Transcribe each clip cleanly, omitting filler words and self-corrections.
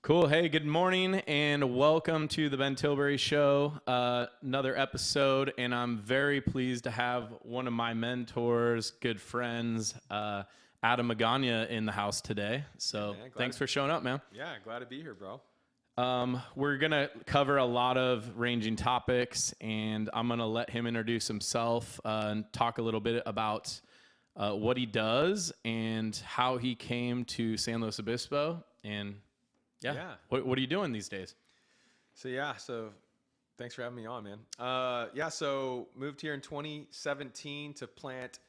Cool. Hey, good morning and welcome to the Ben Tilbury Show. Another episode, and I'm very pleased to have one of my mentors, good friends, Adam Magana, in the house today. So thanks for showing up, man. Yeah, glad to be here, bro. We're going to cover a lot of ranging topics, and I'm going to let him introduce himself and talk a little bit about what he does and how he came to San Luis Obispo. And yeah. What are you doing these days? So thanks for having me on, man. So moved here in 2017 to plant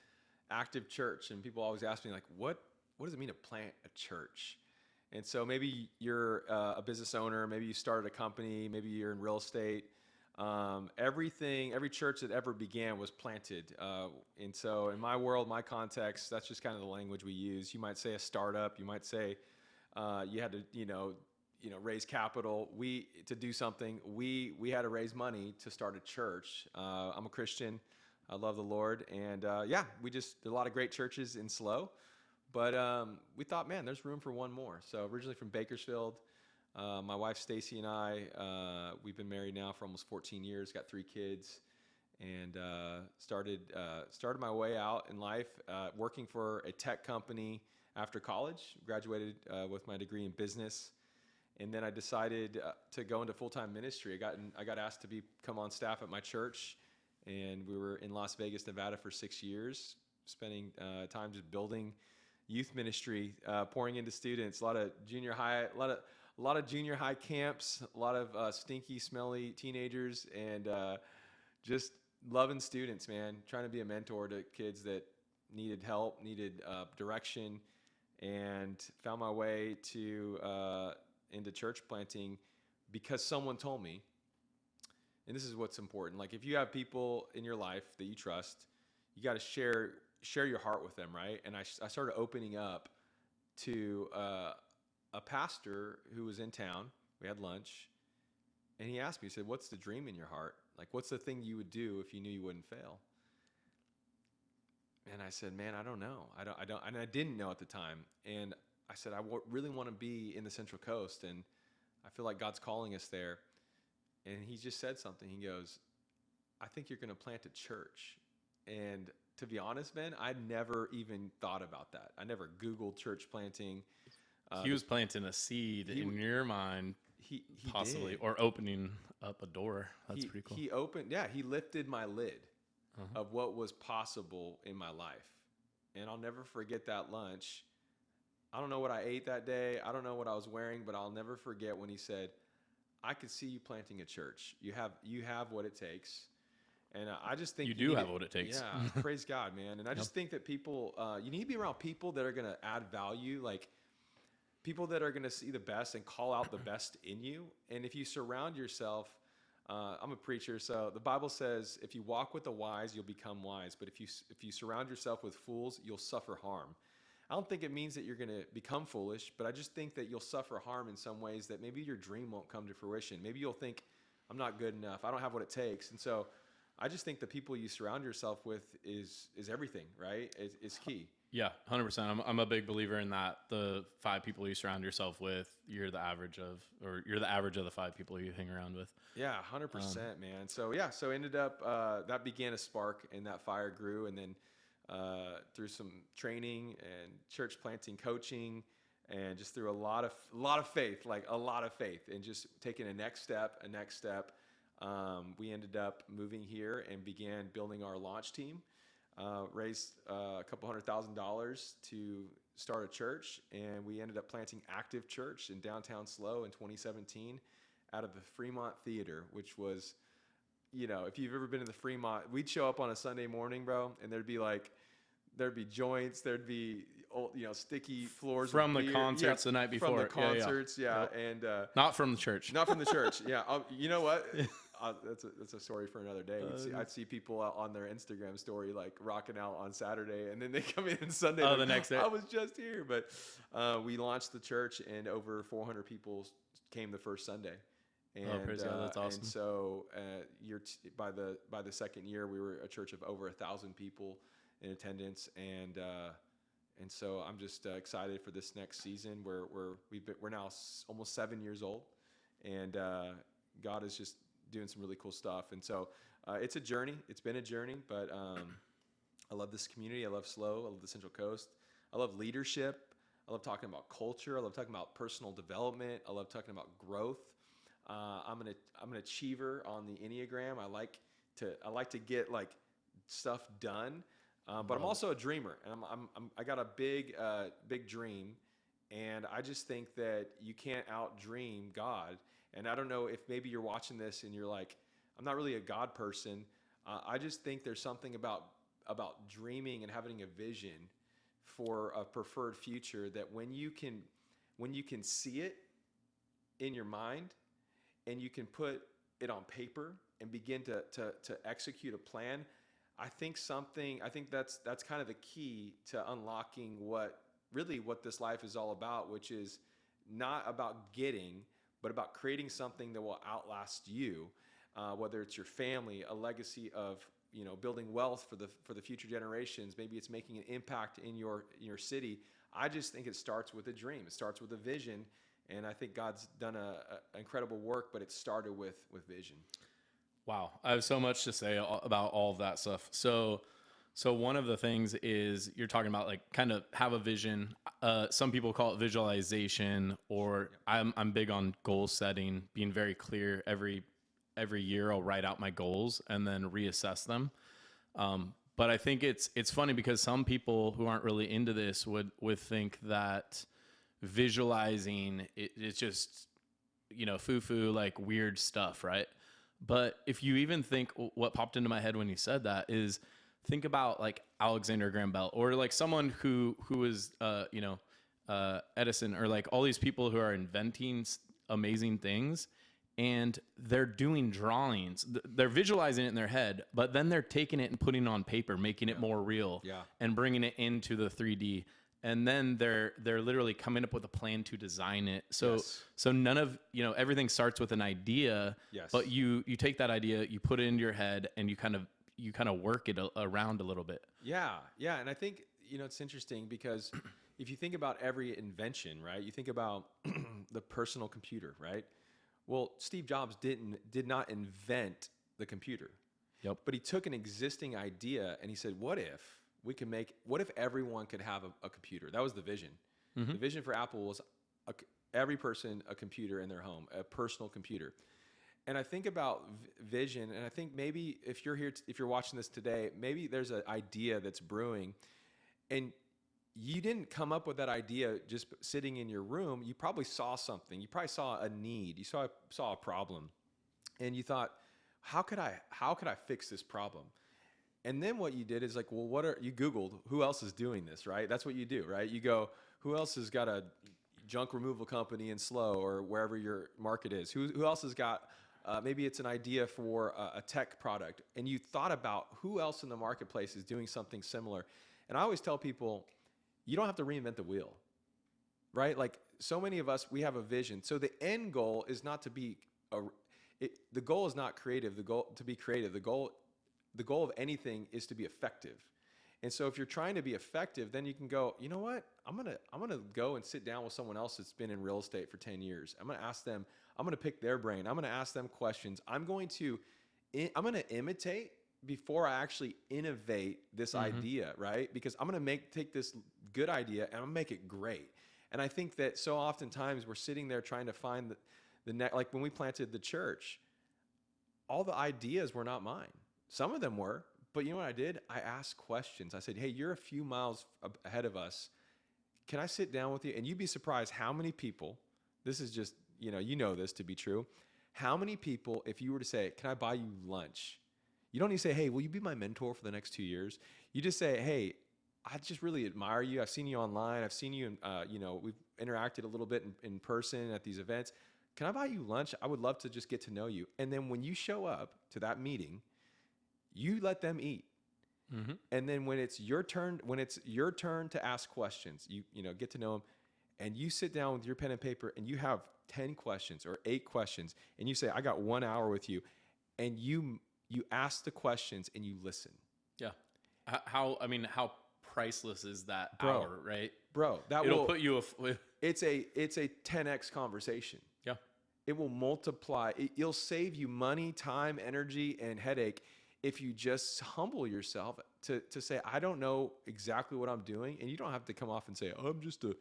Active Church, and people always ask me like, what does it mean to plant a church? And so maybe you're a business owner, maybe you started a company, maybe you're in real estate. Every church that ever began was planted. And so in my world, my context, that's just kind of the language we use. You might say a startup, you might say you had to, raise capital. To do something. We had to raise money to start a church. I'm a Christian. I love the Lord, and there's a lot of great churches in SLO, but we thought, man, there's room for one more. So originally from Bakersfield, my wife Stacy and I, we've been married now for almost 14 years. Got 3 kids, and started my way out in life, working for a tech company. After college, graduated with my degree in business, and then I decided to go into full-time ministry. I got asked to come on staff at my church, and we were in Las Vegas, Nevada for 6 years, spending time just building youth ministry, pouring into students. A lot of junior high camps, a lot of stinky, smelly teenagers, and just loving students, man. Trying to be a mentor to kids that needed help, needed direction. And found my way into church planting because someone told me, and this is what's important. Like, if you have people in your life that you trust, you got to share your heart with them, right? And I started opening up to a pastor who was in town. We had lunch, and he asked me, he said, "What's the dream in your heart? Like, what's the thing you would do if you knew you wouldn't fail?" And I said, "Man, I don't know. I don't, and I didn't know at the time." And I said, really want to be in the Central Coast, and I feel like God's calling us there." And he just said something. He goes, "I think you're going to plant a church." And to be honest, man, I never even thought about that. I never Googled church planting. He was planting a seed in your mind, he possibly, did. or opening up a door. That's pretty cool. He lifted my lid of what was possible in my life. And I'll never forget that lunch. I don't know what I ate that day. I don't know what I was wearing, but I'll never forget when he said, "I could see you planting a church. You have what it takes." And I just think you do have what it takes. Yeah, praise God, man. And I just think that people, you need to be around people that are going to add value, like people that are going to see the best and call out the best in you. And if you surround yourself, I'm a preacher, so the Bible says, if you walk with the wise, you'll become wise. But if you surround yourself with fools, you'll suffer harm. I don't think it means that you're going to become foolish, but I just think that you'll suffer harm in some ways, that maybe your dream won't come to fruition. Maybe you'll think, "I'm not good enough. I don't have what it takes." And so I just think the people you surround yourself with is everything, right? It's key. Yeah, 100%. I'm a big believer in that. The 5 people you surround yourself with, you're the average of the 5 people you hang around with. Yeah, 100%, man. So ended up, that began a spark, and that fire grew. And then through some training and church planting coaching, and just through a lot of faith, and just taking a next step, we ended up moving here and began building our launch team. Raised a couple $100,000 to start a church, and we ended up planting Active Church in downtown SLO in 2017 out of the Fremont Theater, which was, if you've ever been to the Fremont, we'd show up on a Sunday morning, bro, and there'd be joints, there'd be old, sticky floors from the concerts the night before. From the concerts, Yep. And not from the church. Not from the church. Yeah, you know what? That's a story for another day. I'd see people on their Instagram story like rocking out on Saturday, and then they come in Sunday. Oh, the next day. I was just here, but we launched the church, and over 400 people came the first Sunday. And, praise God, that's awesome. And so by the second year, we were a church of over 1,000 people in attendance, and And so I'm just excited for this next season where we're now almost 7 years old, and God is just doing some really cool stuff. And so it's a journey. It's been a journey, but I love this community. I love SLO. I love the Central Coast. I love leadership. I love talking about culture. I love talking about personal development. I love talking about growth. I'm an achiever on the Enneagram. I like to get like stuff done, but I'm also a dreamer, and I got a big dream, and I just think that you can't out-dream God. And I don't know if maybe you're watching this and you're like, I'm not really a God person. I just think there's something about dreaming and having a vision for a preferred future that when you can see it in your mind and you can put it on paper and begin to execute a plan, I think that's kind of the key to unlocking what this life is all about, which is not about getting, but about creating something that will outlast you, whether it's your family, a legacy of building wealth for the future generations. Maybe it's making an impact in your city. I just think it starts with a dream. It starts with a vision, and I think God's done a incredible work. But it started with vision. Wow, I have so much to say about all of that stuff. So one of the things is you're talking about like kind of have a vision. Some people call it visualization, or I'm big on goal setting, being very clear every year. I'll write out my goals and then reassess them. But I think it's funny because some people who aren't really into this would think that visualizing it's just foo-foo, like weird stuff, right? But if you even think, what popped into my head when you said that is, think about like Alexander Graham Bell, or like someone who is Edison, or like all these people who are inventing amazing things, and they're doing drawings. They're visualizing it in their head, but then they're taking it and putting it on paper, making it more real, and bringing it into the 3D. And then they're literally coming up with a plan to design it. So none of everything starts with an idea, but you take that idea, you put it into your head, and you kind of work it around a little bit. Yeah, and I think it's interesting because if you think about every invention, right? You think about the personal computer, right? Well, Steve Jobs did not invent the computer. Yep. But he took an existing idea and he said, what if everyone could have a computer? That was the vision. Mm-hmm. The vision for Apple was every person a computer in their home, a personal computer. And I think about vision, and I think maybe if you're watching this today, maybe there's an idea that's brewing, and you didn't come up with that idea just sitting in your room. You probably saw something. You probably saw a need. You saw a problem, and you thought, how could I fix this problem? And then what you did is like, well, you Googled who else is doing this, right? That's what you do, right? You go, who else has got a junk removal company in SLO or wherever your market is? Who else has got, maybe it's an idea for a tech product, and you thought about who else in the marketplace is doing something similar. And I always tell people, you don't have to reinvent the wheel, right? Like so many of us, we have a vision. So the end goal is not to be, the goal is not creative. The goal to be creative. The goal of anything is to be effective. And so if you're trying to be effective, then you can go, you know what? I'm gonna go and sit down with someone else that's been in real estate for 10 years. I'm gonna ask them, I'm gonna pick their brain. I'm gonna ask them questions. I'm gonna imitate before I actually innovate this idea, right? Because I'm gonna take this good idea and I'm gonna make it great. And I think that so oftentimes we're sitting there trying to find the next, like when we planted the church, all the ideas were not mine. Some of them were, but you know what I did? I asked questions. I said, hey, you're a few miles ahead of us. Can I sit down with you? And you'd be surprised how many people, this is just, you know this to be true, how many people, if you were to say, can I buy you lunch? You don't need to say, hey, will you be my mentor for the next 2 years? You just say, hey, I just really admire you. I've seen you online. I've seen you, we've interacted a little bit in person at these events. Can I buy you lunch? I would love to just get to know you. And then when you show up to that meeting, you let them eat. Mm-hmm. And then when it's your turn to ask questions, you get to know them, and you sit down with your pen and paper and you have 10 questions or 8 questions, and you say, I got 1 hour with you, and you ask the questions and you listen. Yeah. How priceless is that Bro. hour, right? Bro, It'll put you it's a 10x conversation. yeah. It will multiply. It'll save you money, time, energy, and headache if you just humble yourself to say, I don't know exactly what I'm doing. And you don't have to come off and say, I'm just a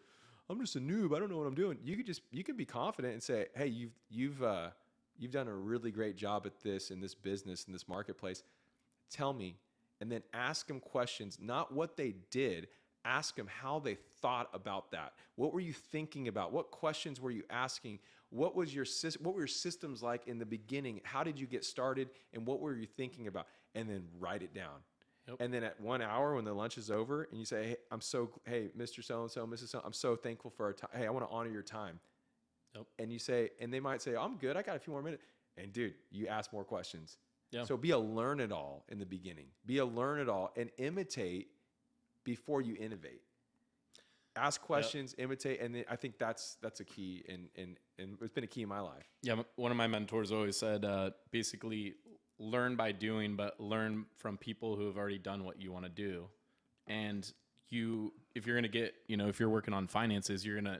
noob. I don't know what I'm doing. You can be confident and say, hey, you've done a really great job at this in this business, in this marketplace. Tell me. And then ask them questions, not what they did. Ask them how they thought about that. What were you thinking about? What questions were you asking? What were your systems like in the beginning? How did you get started? And what were you thinking about? And then write it down. Yep. And then at 1 hour when the lunch is over and you say, hey, Mr. So-and-so, Mrs. So, I'm so thankful for our time. Hey, I want to honor your time. Yep. And they might say, I'm good. I got a few more minutes. And dude, you ask more questions. Yeah. So be a learn-it-all in the beginning. Be a learn-it-all and imitate before you innovate. Ask questions, imitate, and then I think that's a key, and it's been a key in my life. Yeah, one of my mentors always said, basically, learn by doing, but learn from people who have already done what you want to do. And if you're going to get, if you're working on finances, you're going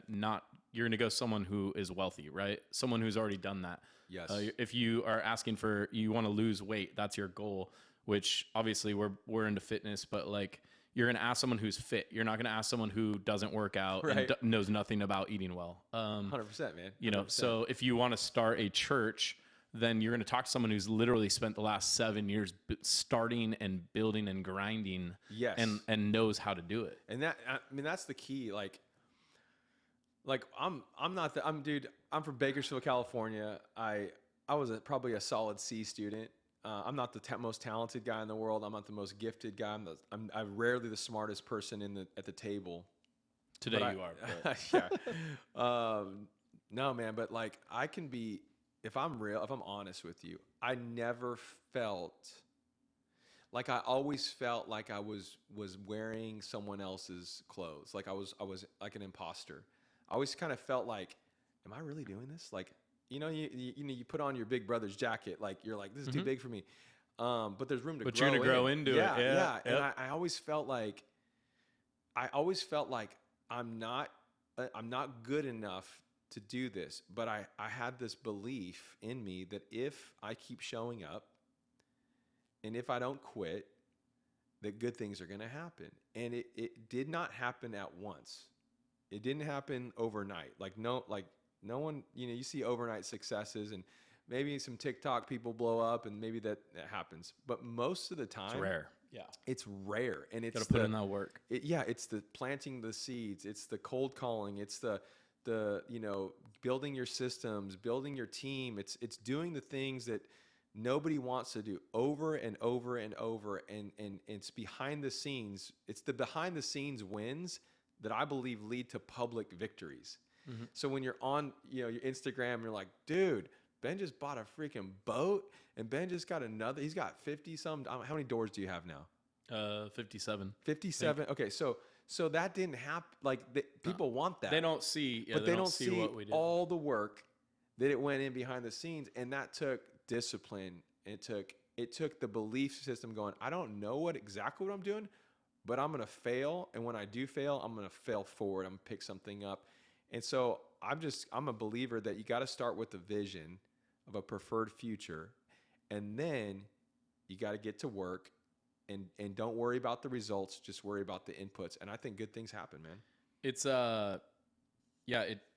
to go someone who is wealthy, right? Someone who's already done that. Yes. If you are asking you want to lose weight, that's your goal, which obviously we're into fitness, but like, you're going to ask someone who's fit. You're not going to ask someone who doesn't work out right. and knows nothing about eating well. 100%, man. 100%. So if you want to start a church, then you're going to talk to someone who's literally spent the last 7 years starting and building and grinding. Yes. And knows how to do it. And that's the key. Like I'm from Bakersfield, California. I was probably a solid C student. I'm not the most talented guy in the world. I'm not the most gifted guy. I'm rarely the smartest person at the table. Today you are. But. Yeah. No, man. But like I can be, if I'm honest with you, I never felt like I always felt like I was wearing someone else's clothes. Like I was like an imposter. I always kind of felt like, am I really doing this? Like, you put on your big brother's jacket, like you're like, this is too big for me. But there's room to grow. But you're gonna grow into it. Yeah. Yeah. And I always felt like I'm not good enough to do this. But I had this belief in me that if I keep showing up and if I don't quit, that good things are gonna happen. And it did not happen at once. It didn't happen overnight. No one, you see overnight successes and maybe some TikTok people blow up and maybe that happens. But most of the time, it's rare. Yeah. It's rare. And it's got to put in that work. It's the planting the seeds. It's the cold calling. It's the building your systems, building your team. It's doing the things that nobody wants to do over and over and over. And it's behind the scenes. It's the behind the scenes wins that I believe lead to public victories. Mm-hmm. So when you're on, your Instagram, you're like, dude, Ben just bought a freaking boat and Ben just got he's got 50 some, how many doors do you have now? 57. 57. Okay. So that didn't happen. Like people want that. They don't see, but they don't see what we did. All the work that it went in behind the scenes. And that took discipline. It took the belief system going, I don't know exactly what I'm doing, but I'm going to fail. And when I do fail, I'm going to fail forward. I'm going to pick something up. And so I'm a believer that you got to start with the vision of a preferred future. And then you got to get to work and don't worry about the results. Just worry about the inputs. And I think good things happen, man. It's,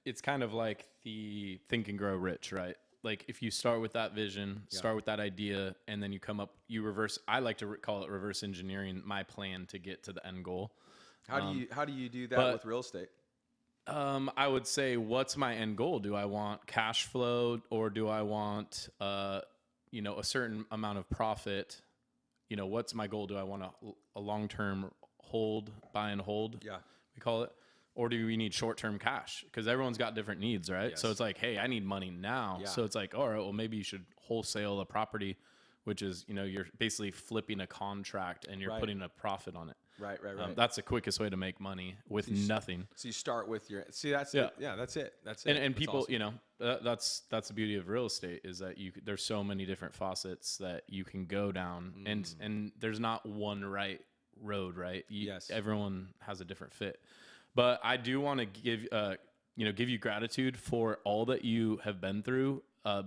it's kind of like the Think and Grow Rich, right? Like if you start with that vision, start with that idea, and then you reverse, I like to call it reverse engineering my plan to get to the end goal. How do you do that with real estate? I would say, what's my end goal? Do I want cash flow or do I want, a certain amount of profit? What's my goal? Do I want a long-term buy and hold? Yeah. We call it. Or do we need short-term cash? Because everyone's got different needs, right? Yes. So it's like, hey, I need money now. Yeah. So it's like, all right, well, maybe you should wholesale a property, which is, you're basically flipping a contract and you're putting a profit on it. Right. That's the quickest way to make money with nothing. So you start with that's it. That's it. And people, awesome. That's the beauty of real estate is that there's so many different faucets that you can go down and there's not one right road, right? Yes. Everyone has a different fit. But I do want to give you gratitude for all that you have been through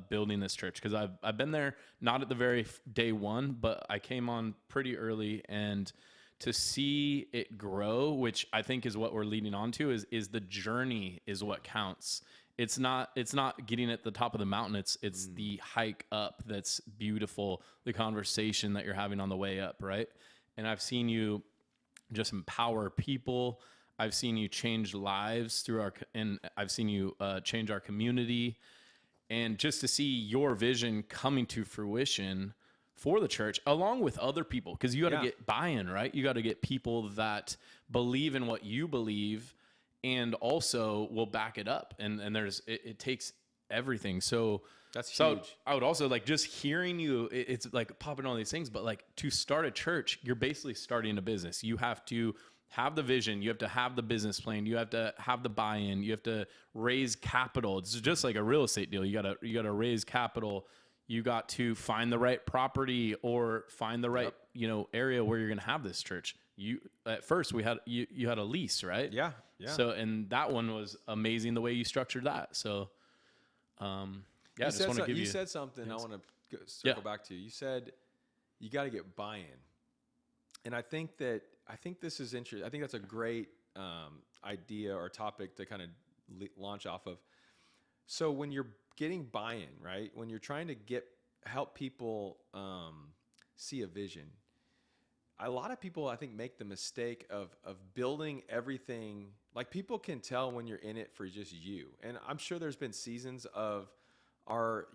building this church, because I've been there not at the very day one, but I came on pretty early, and to see it grow, which I think is what we're leading on to, is the journey is what counts. It's not getting at the top of the mountain. It's the hike up that's beautiful, the conversation that you're having on the way up, right? And I've seen you just empower people. I've seen you change lives and I've seen you change our community. And just to see your vision coming to fruition for the church, along with other people, because you got to get buy-in, right? You got to get people that believe in what you believe and also will back it up. And it takes everything. So that's huge. I would also like just hearing you, it's like popping all these things, but like to start a church, you're basically starting a business. You have to have the vision, you have to have the business plan, you have to have the buy-in, you have to raise capital. It's just like a real estate deal. You gotta raise capital. You got to find the right property or find the right, area where you're gonna have this church. At first you had a lease, right? Yeah. So, and that one was amazing the way you structured that. So, you said something thanks. I want to circle back to. You said you got to get buy-in, and I think this is interesting. I think that's a great idea or topic to kind of launch off of. So when you're getting buy-in, right? When you're trying to help people see a vision, a lot of people I think make the mistake of building everything. Like, people can tell when you're in it for just you, and I'm sure there's been seasons of our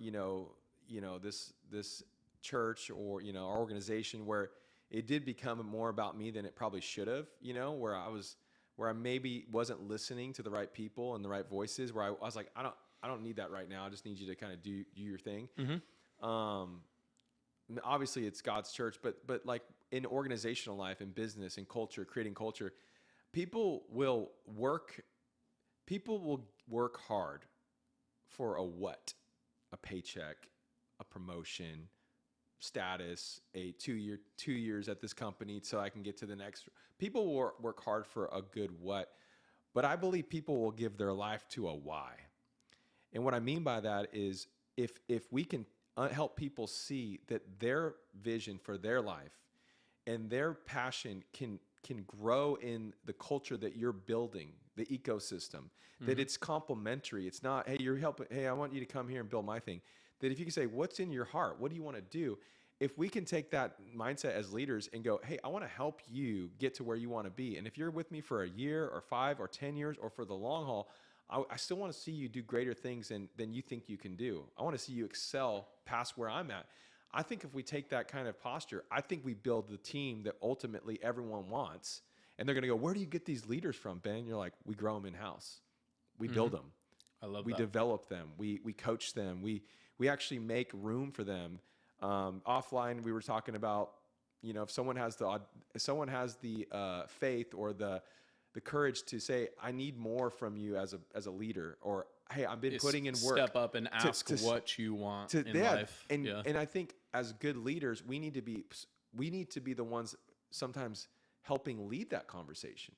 this church or our organization where it did become more about me than it probably should have, where I maybe wasn't listening to the right people and the right voices, where I was like, I don't need that right now. I just need you to kind of do your thing. Mm-hmm. Obviously it's God's church, but like in organizational life, in business, in culture, creating culture, people will work hard for a paycheck, a promotion, status, a 2 years at this company so I can get to the next. People will work hard for a good what, but I believe people will give their life to a why. And what I mean by that is if we can help people see that their vision for their life and their passion can grow in the culture that you're building, the ecosystem, that it's complementary. It's not, hey, I want you to come here and build my thing. That if you can say, what's in your heart? What do you want to do? If we can take that mindset as leaders and go, hey, I want to help you get to where you want to be. And if you're with me for a year or 5 or 10 years or for the long haul, I still want to see you do greater things than you think you can do. I want to see you excel past where I'm at. I think if we take that kind of posture, I think we build the team that ultimately everyone wants. And they're going to go, where do you get these leaders from, Ben? You're like, we grow them in-house. We build them. I love that. We develop them. We coach them. We actually make room for them. Offline, we were talking about, if someone has the faith or the courage to say, I need more from you as a leader, or hey, I've been putting in work. Step up and ask what you want in life. And I think as good leaders, we need to be the ones sometimes helping lead that conversation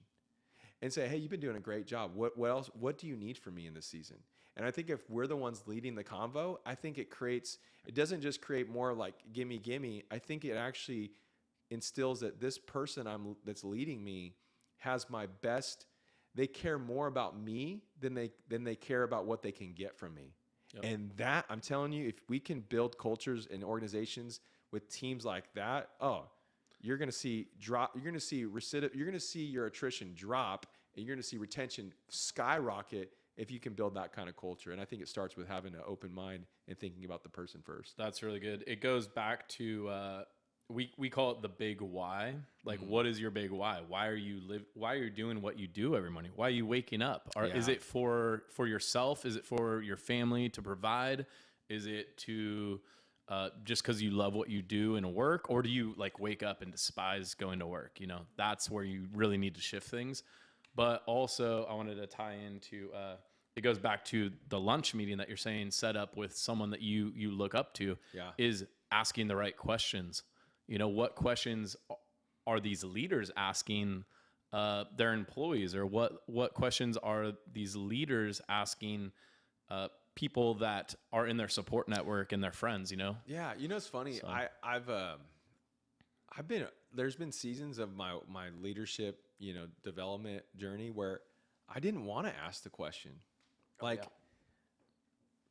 and say, hey, you've been doing a great job. What else? What do you need from me in this season? And I think if we're the ones leading the convo, I think it doesn't just create more like gimme. I think it actually instills that this person that's leading me has my best. They care more about me than they care about what they can get from me. Yep. And that, I'm telling you, if we can build cultures and organizations with teams like that, you're going to see your attrition drop, and you're going to see retention skyrocket if you can build that kind of culture. And I think it starts with having an open mind and thinking about the person first. That's really good. It goes back to we call it the big why. Like, what is your big why? Why are you doing what you do every morning? Why are you waking up? Is it for yourself? Is it for your family to provide? Is it to just because you love what you do in work? Or do you like wake up and despise going to work? That's where you really need to shift things. But also I wanted to tie into, it goes back to the lunch meeting that you're saying, set up with someone that you look up to, is asking the right questions. What questions are these leaders asking their employees, or what questions are these leaders asking people that are in their support network and their friends, you know? Yeah, you know, it's funny. So- I've been there's been seasons of my leadership, you know, development journey where I didn't want to ask the question. Like, yeah.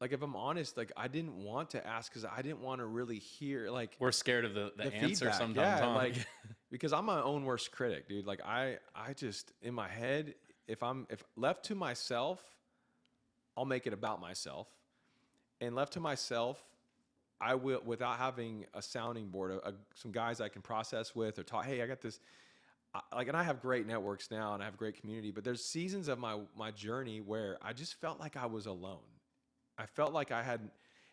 like if I'm honest, like I didn't want to ask because I didn't want to really hear like We're scared of the answer feedback. sometimes. Yeah, Huh? like because I'm my own worst critic, dude. Like I just in my head, if left to myself, I'll make it about myself, and left to myself, I will, without having a sounding board, some guys I can process with or talk. Hey, I got this. Like, and I have great networks now, and I have great community. But there's seasons of my journey where I just felt like I was alone. I felt like I had,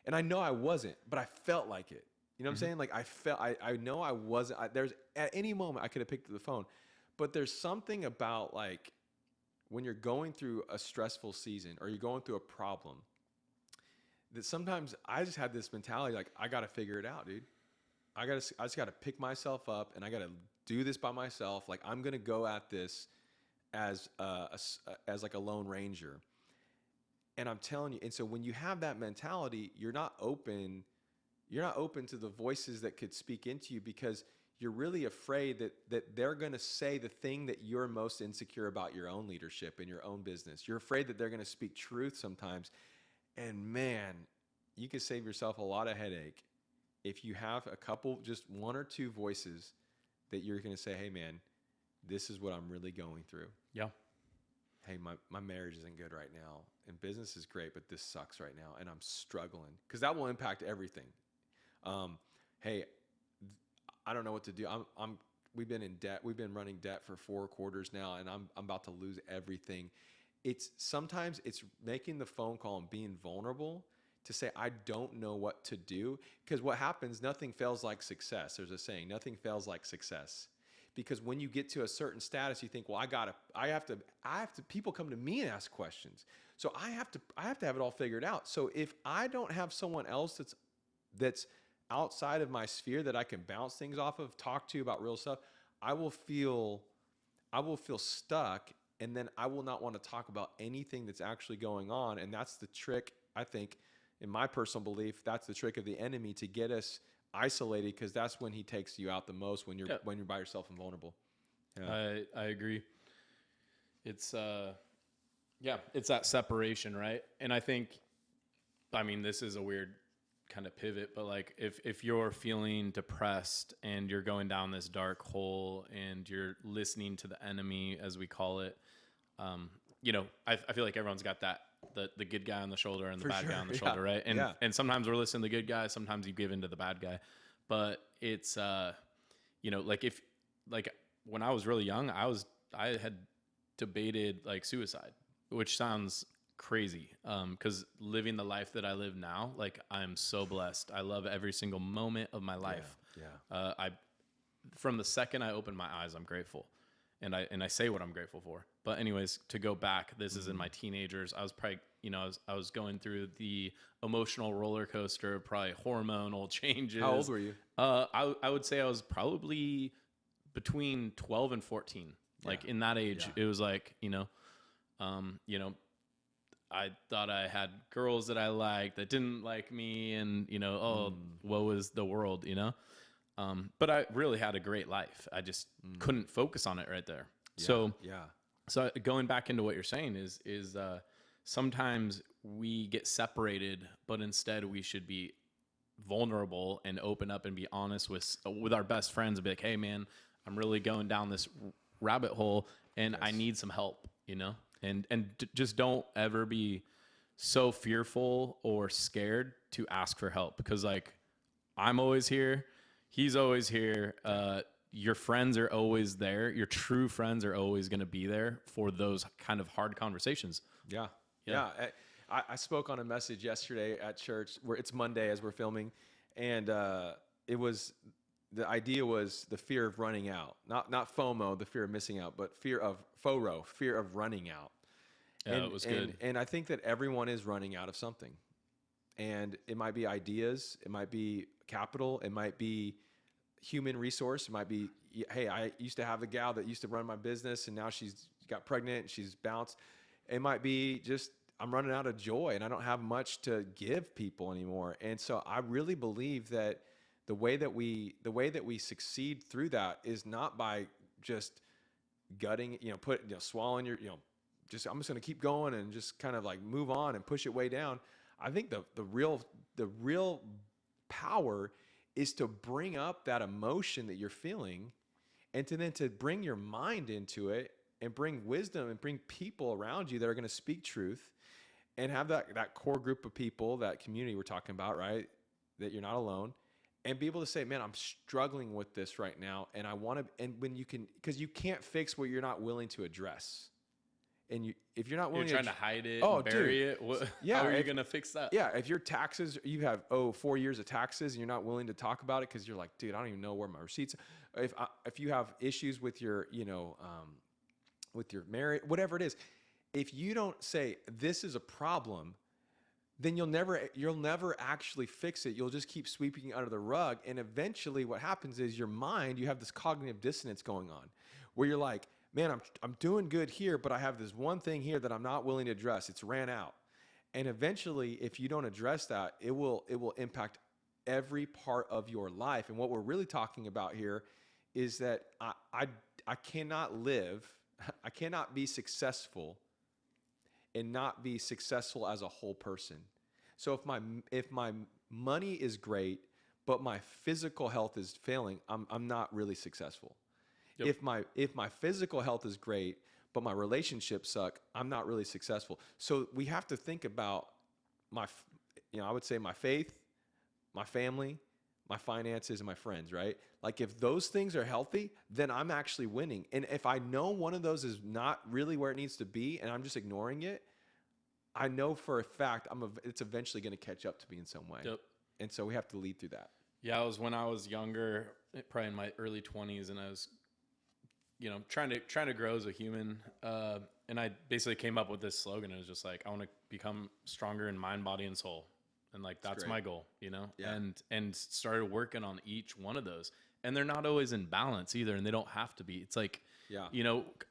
and I know I wasn't, but I felt like it. You know what I'm saying? Like I know I wasn't. There's at any moment I could have picked up the phone, but there's something about like when you're going through a stressful season or you're going through a problem, that sometimes I just had this mentality like I got to figure it out, dude. I just got to pick myself up and I got to do this by myself. Like I'm gonna go at this as like a lone ranger. And I'm telling you, and so when you have that mentality, you're not open to the voices that could speak into you because you're really afraid that they're going to say the thing that you're most insecure about your own leadership and your own business. You're afraid that they're going to speak truth sometimes. And man, you can save yourself a lot of headache if you have a couple, just one or two voices that you're going to say, hey man, this is what I'm really going through. Yeah. Hey, my marriage isn't good right now and business is great, but this sucks right now and I'm struggling, because that will impact everything. Hey, I don't know what to do. We've been in debt. We've been running debt for 4 quarters now, and I'm about to lose everything. Sometimes it's making the phone call and being vulnerable to say, I don't know what to do. Because what happens, nothing fails like success. There's a saying, nothing fails like success. Because when you get to a certain status, you think, well, I have to, people come to me and ask questions. So I have to have it all figured out. So if I don't have someone else that's outside of my sphere that I can bounce things off of, talk to about real stuff, I will feel stuck, and then I will not want to talk about anything that's actually going on. And that's the trick, I think, in my personal belief, that's the trick of the enemy to get us isolated, because that's when he takes you out the most, when you're by yourself and vulnerable. Yeah. I agree. It's it's that separation, right? And I think, I mean, this is a weird kind of pivot, but like if you're feeling depressed and you're going down this dark hole and you're listening to the enemy, as we call it, I feel like everyone's got that the good guy on the should and the bad guy on the shoulder, right? And sometimes we're listening to the good guy, sometimes you give in to the bad guy. But it's like when I was really young, I had debated like suicide, which sounds crazy, because living the life that I live now, like I'm so blessed. I love every single moment of my life. From the second I open my eyes, I'm grateful, and I say what I'm grateful for. But anyways, to go back, this is in my teenagers. I was probably, I was going through the emotional roller coaster of probably hormonal changes. How old were you? I would say I was probably between 12 and 14. Like in that age, it was like, I thought I had girls that I liked that didn't like me, and what was the world, but I really had a great life. I just couldn't focus on it right there. So going back into what you're saying is sometimes we get separated, but instead we should be vulnerable and open up and be honest with our best friends and be like, hey man, I'm really going down this rabbit hole and I need some help, and just don't ever be so fearful or scared to ask for help, because like I'm always here. He's always here. Your friends are always there. Your true friends are always going to be there for those kind of hard conversations. Yeah. I spoke on a message yesterday at church, where it's Monday as we're filming, and the idea was the fear of running out, not FOMO, the fear of missing out, but fear of FORO, fear of running out. Yeah, it was good. And I think that everyone is running out of something, and it might be ideas, it might be capital, it might be human resource. It might be, hey, I used to have a gal that used to run my business and now she's got pregnant and she's bounced. It might be just, I'm running out of joy and I don't have much to give people anymore. And so I really believe that the way that we succeed through that is not by just gutting, swallowing your, I'm just going to keep going and just kind of like move on and push it way down. I think the real power is to bring up that emotion that you're feeling and to bring your mind into it and bring wisdom and bring people around you that are going to speak truth and have that core group of people, that community we're talking about, right? That you're not alone, and be able to say, man, I'm struggling with this right now. And I want to, and when you can, because you can't fix what you're not willing to address. And if you're not willing to hide it, and bury it. How are you going to fix that? Yeah. If your taxes, you have 4 years of taxes and you're not willing to talk about it because you're like, dude, I don't even know where my receipts are. If you have issues with your, with your marriage, whatever it is, if you don't say this is a problem, then you'll never actually fix it. You'll just keep sweeping it under the rug. And eventually what happens is your mind, you have this cognitive dissonance going on where you're like, man, I'm doing good here, but I have this one thing here that I'm not willing to address. It's ran out. And eventually, if you don't address that, it will impact every part of your life. And what we're really talking about here is that I cannot live, I cannot be successful and not be successful as a whole person. So if my money is great, but my physical health is failing, I'm not really successful. Yep. If my physical health is great, but my relationships suck, I'm not really successful. So we have to think about I would say my faith, my family, my finances, and my friends, right? Like if those things are healthy, then I'm actually winning. And if I know one of those is not really where it needs to be and I'm just ignoring it, I know for a fact it's eventually going to catch up to me in some way. Yep. And so we have to lead through that. Yeah, it was when I was younger, probably in my early 20s, and I was trying to grow as a human. And I basically came up with this slogan. It was just like, I want to become stronger in mind, body, and soul. And like, that's my goal, Yeah. and started working on each one of those. And they're not always in balance either. And they don't have to be. It's like,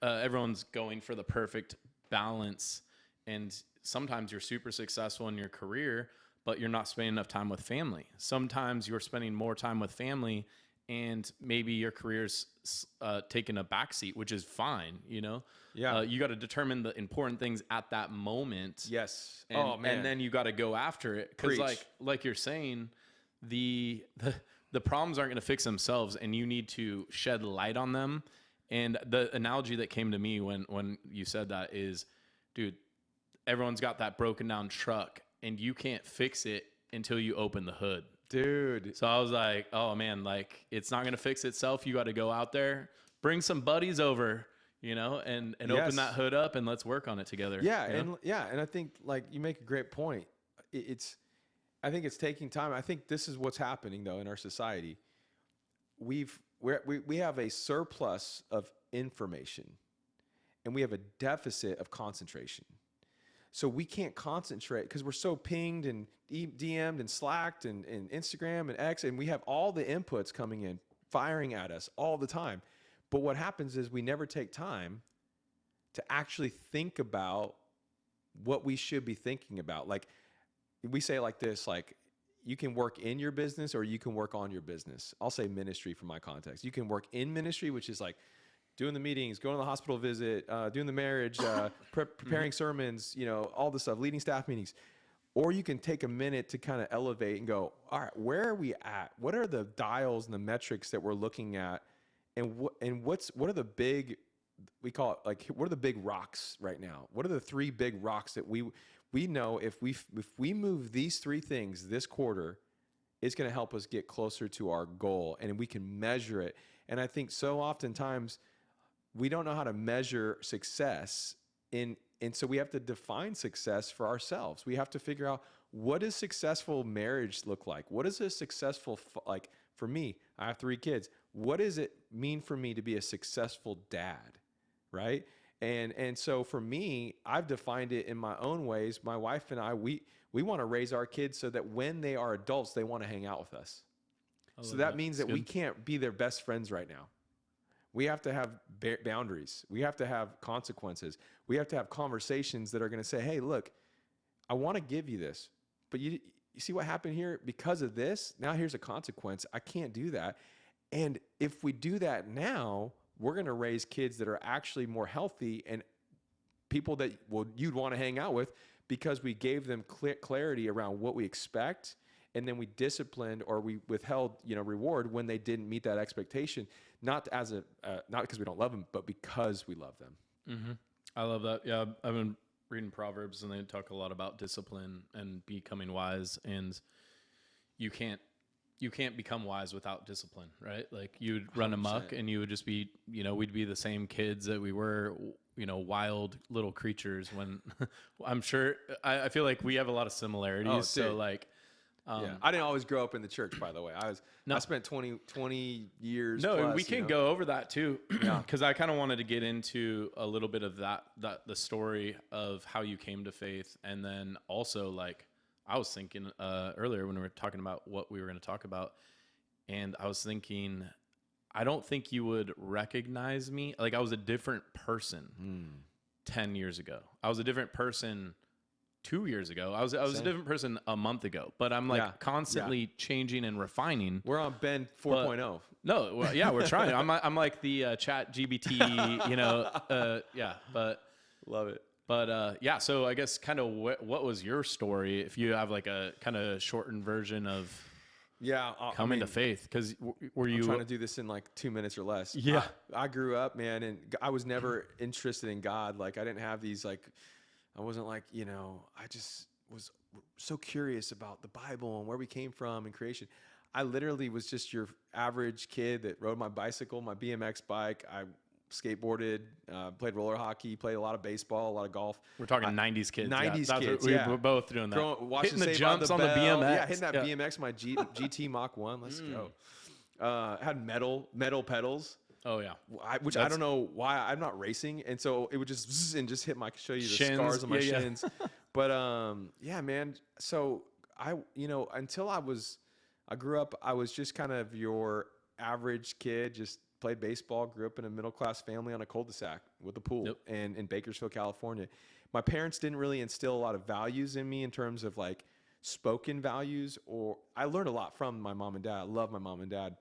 everyone's going for the perfect balance. And sometimes you're super successful in your career, but you're not spending enough time with family. Sometimes you're spending more time with family and maybe your career's taking a backseat, which is fine, Yeah. You got to determine the important things at that moment. Yes. And, and then you got to go after it. Because like you're saying, the problems aren't going to fix themselves, and you need to shed light on them. And the analogy that came to me when you said that is, dude, everyone's got that broken down truck, and you can't fix it until you open the hood. Dude. So I was like, oh man, like it's not going to fix itself. You got to go out there, bring some buddies over, and Yes. open that hood up and let's work on it together. Yeah. And I think like you make a great point. I think it's taking time. I think this is what's happening though in our society. We have a surplus of information and we have a deficit of concentration. So we can't concentrate because we're so pinged and DM'd and Slacked and Instagram and X, and we have all the inputs coming in, firing at us all the time. But what happens is we never take time to actually think about what we should be thinking about. Like we say like this, like you can work in your business or you can work on your business. I'll say ministry for my context. You can work in ministry, which is like doing the meetings, going to the hospital visit, doing the marriage, preparing sermons, all this stuff, leading staff meetings. Or you can take a minute to kind of elevate and go, all right, where are we at? What are the dials and the metrics that we're looking at? And what are the big, we call it like, what are the big rocks right now? What are the 3 big rocks that we know if we move these 3 things this quarter, it's going to help us get closer to our goal and we can measure it. And I think so oftentimes we don't know how to measure success and so we have to define success for ourselves. We have to figure out, what does successful marriage look like? What is a successful, like for me, I have 3 kids. What does it mean for me to be a successful dad? Right. And so for me, I've defined it in my own ways. My wife and I, we want to raise our kids so that when they are adults, they want to hang out with us. So that means That's that we good. can't be their best friends right now. We have to have boundaries. We have to have consequences. We have to have conversations that are going to say, hey, look, I want to give you this, but you see what happened here? Because of this, now here's a consequence. I can't do that. And if we do that now, we're going to raise kids that are actually more healthy and people that you'd want to hang out with, because we gave them clarity around what we expect, and then we disciplined or we withheld, reward when they didn't meet that expectation, not because we don't love them, but because we love them. Mm-hmm. I love that. Yeah, I've been reading Proverbs, and they talk a lot about discipline and becoming wise, and you can't become wise without discipline, right? Like you'd run 100%. amok, and you would just be, we'd be the same kids that we were, wild little creatures when I'm sure, I feel like we have a lot of similarities. Oh, so like, yeah. I didn't always grow up in the church, by the way. I spent 20 years. No, plus, we can go over that too, because I kind of wanted to get into a little bit of that the story of how you came to faith, and then also like I was thinking earlier when we were talking about what we were going to talk about, and I was thinking, I don't think you would recognize me. Like I was a different person 10 years ago. I was a different person 2 years ago. I was a different person a month ago, but I'm like constantly changing and refining. We're on Ben 4.0. No, well, yeah, we're trying. I'm like the chat GBT, but Love it. But yeah, so I guess kind of what was your story, if you have like a kind of shortened version of coming to faith? Because were you trying to do this in like 2 minutes or less? Yeah. I grew up, man, and I was never interested in God. Like I didn't have these I wasn't like, I just was so curious about the Bible and where we came from and creation. I literally was just your average kid that rode my bicycle, my BMX bike. I skateboarded, played roller hockey, played a lot of baseball, a lot of golf. We're talking 90s kids. 90s kids, we were both doing that. Watching hitting the jumps on the BMX. Yeah, hitting that BMX, my GT Mach 1. Let's go. Had metal pedals. Oh yeah, which I don't know why. I'm not racing, and so it would just hit my show you the shins, scars on my shins. But yeah, man. So until I grew up, I was just kind of your average kid, just played baseball, grew up in a middle class family on a cul-de-sac with a pool and in Bakersfield, California. My parents didn't really instill a lot of values in me in terms of like spoken values, or I learned a lot from my mom and dad. I love my mom and dad.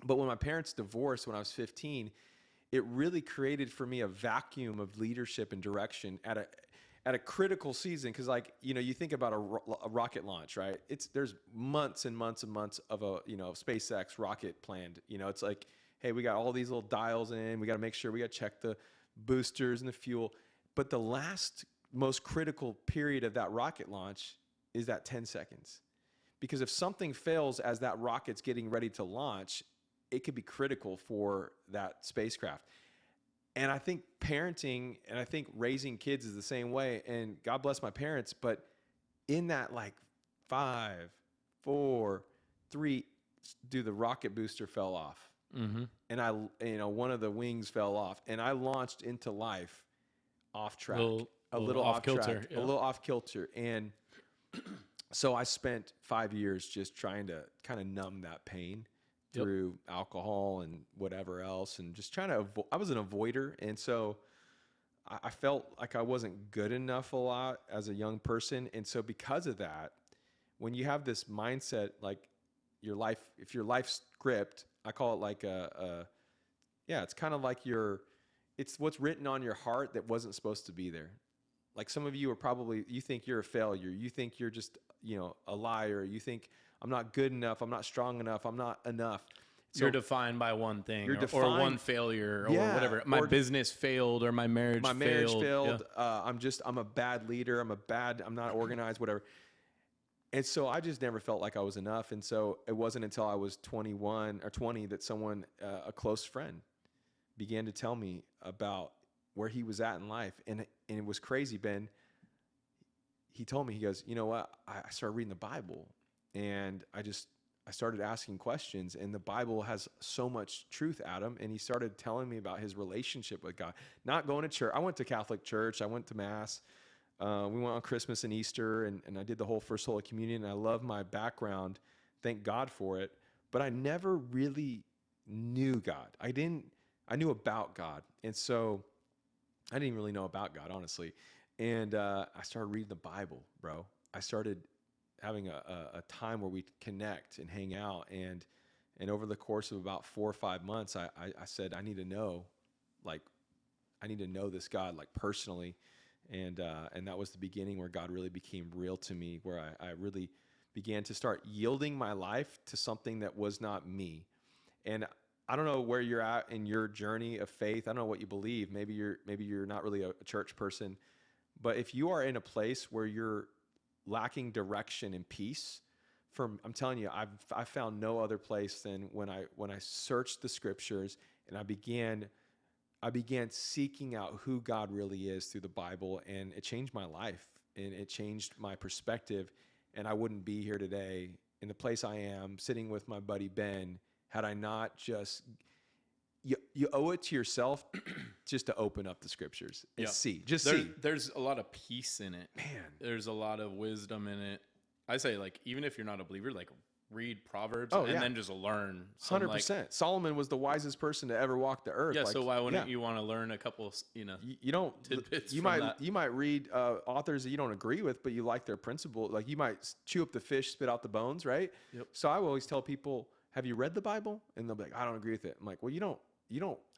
But when my parents divorced when I was 15, it really created for me a vacuum of leadership and direction at a critical season. Because you think about a rocket launch, right? There's months and months and months of a SpaceX rocket planned. It's like, hey, we got all these little dials in. We got to make sure we got to check the boosters and the fuel. But the last most critical period of that rocket launch is that 10 seconds. Because if something fails as that rocket's getting ready to launch, it could be critical for that spacecraft. And I think parenting and I think raising kids is the same way. And God bless my parents, but in that 5, 4, 3, the rocket booster fell off. Mm-hmm. And one of the wings fell off, and I launched into life off track, a little off kilter, a little off kilter. And so I spent 5 years just trying to kind of numb that pain through alcohol and whatever else, and just trying to I was an avoider. And so I felt like I wasn't good enough a lot as a young person. And so because of that, when you have this mindset, like if your life script, I call it like it's kind of like it's what's written on your heart that wasn't supposed to be there. Like some of you you think you're a failure. You think you're just, a liar. You think I'm not good enough. I'm not strong enough. I'm not enough. So you're defined by one thing or one failure or whatever. My business failed or my marriage failed. Yeah. I'm a bad leader. I'm not organized, whatever. And so I just never felt like I was enough. And so it wasn't until I was 21 or 20 that someone, a close friend, began to tell me about where he was at in life. And it was crazy, Ben. He told me, he goes, you know what? I started reading the Bible, and I started asking questions, and the Bible has so much truth, Adam. And he started telling me about his relationship with God, not going to church. I went to Catholic church. I went to Mass. We went on Christmas and Easter, and I did the whole First Holy Communion. And I love my background. Thank God for it. but I never really knew God. I knew about God. And so I didn't even really know about God, honestly. And I started reading the Bible, bro. I started having a time where we connect and hang out. And over the course of about 4 or 5 months, I said, I need to know this God, like, personally. And that was the beginning where God really became real to me, where I really began to start yielding my life to something that was not me. And I don't know where you're at in your journey of faith. I don't know what you believe. Maybe you're not really a church person, but if you are in a place where you're lacking direction and peace, I'm telling you, I found no other place than when I searched the scriptures and I began seeking out who God really is through the Bible, and it changed my life and it changed my perspective. And I wouldn't be here today in the place I am sitting with my buddy Ben had I not just, you owe it to yourself just to open up the scriptures and see. There's a lot of peace in it. Man. There's a lot of wisdom in it. I say, like, even if you're not a believer, like, read Proverbs then just learn. 100%. Like, Solomon was the wisest person to ever walk the earth. Yeah, so why wouldn't you want to learn a couple, you don't, tidbits you might read authors that you don't agree with, but you like their principle. Like, you might chew up the fish, spit out the bones, right? Yep. So I always tell people, have you read the Bible? And they'll be like, I don't agree with it. I'm like, well, you don't.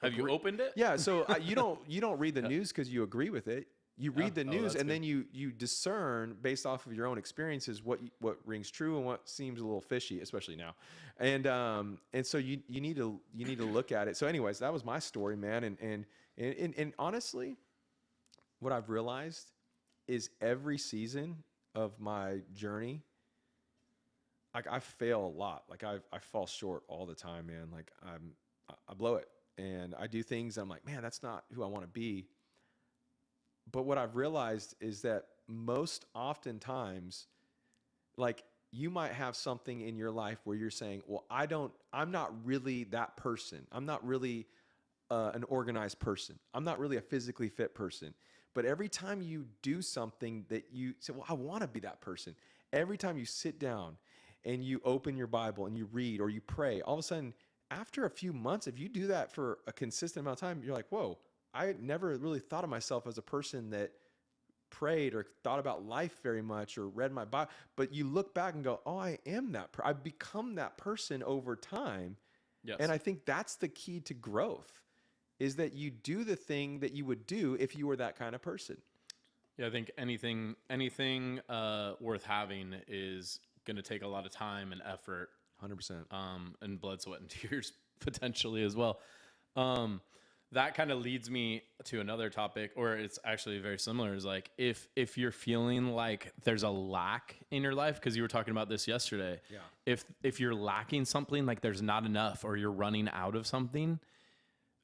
Have you opened it? Yeah. So you don't read the news because you agree with it. You read the news and then you discern based off of your own experiences what rings true and what seems a little fishy, especially now. And so you need to look at it. So anyways, that was my story, man. And honestly, what I've realized is every season of my journey, like, I fail a lot. Like, I fall short all the time, man. Like, I blow it and I do things I'm like, man, that's not who I want to be. But what I've realized is that most oftentimes, like, you might have something in your life where you're saying, well, I'm not really that person. I'm not really an organized person. I'm not really a physically fit person. But every time you do something that you say, well, I want to be that person. Every time you sit down and you open your Bible and you read or you pray, all of a sudden, after a few months, if you do that for a consistent amount of time, you're like, whoa, I never really thought of myself as a person that prayed or thought about life very much or read my Bible. But you look back and go, oh, I am that. I've become that person over time. Yes. And I think that's the key to growth, is that you do the thing that you would do if you were that kind of person. Yeah, I think anything worth having is going to take a lot of time and effort. 100%. And blood, sweat, and tears potentially as well. That kind of leads me to another topic, or it's actually very similar, is like, if you're feeling like there's a lack in your life, because you were talking about this yesterday. Yeah. If you're lacking something, like there's not enough, or you're running out of something,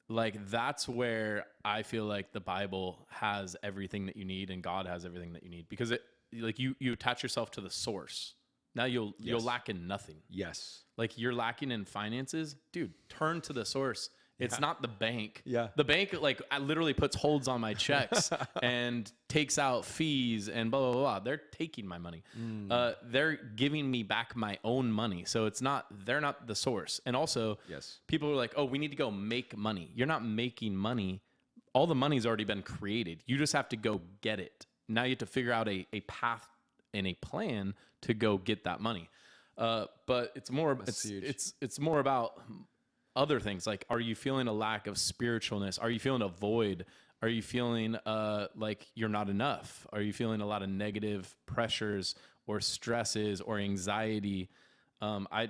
like, that's where I feel like the Bible has everything that you need and God has everything that you need, because it, like, you attach yourself to the source. Now you'll lack in nothing. Yes. Like, you're lacking in finances, dude, turn to the source. It's not the bank. Yeah. The bank, like, I literally puts holds on my checks and takes out fees and blah, blah, blah. They're taking my money. They're giving me back my own money. So they're not the source. And also, yes, people are like, oh, we need to go make money. You're not making money. All the money's already been created. You just have to go get it. Now you have to figure out a path and a plan to go get that money. But it's more about other things. Like, are you feeling a lack of spiritualness? Are you feeling a void? Are you feeling like you're not enough? Are you feeling a lot of negative pressures or stresses or anxiety? I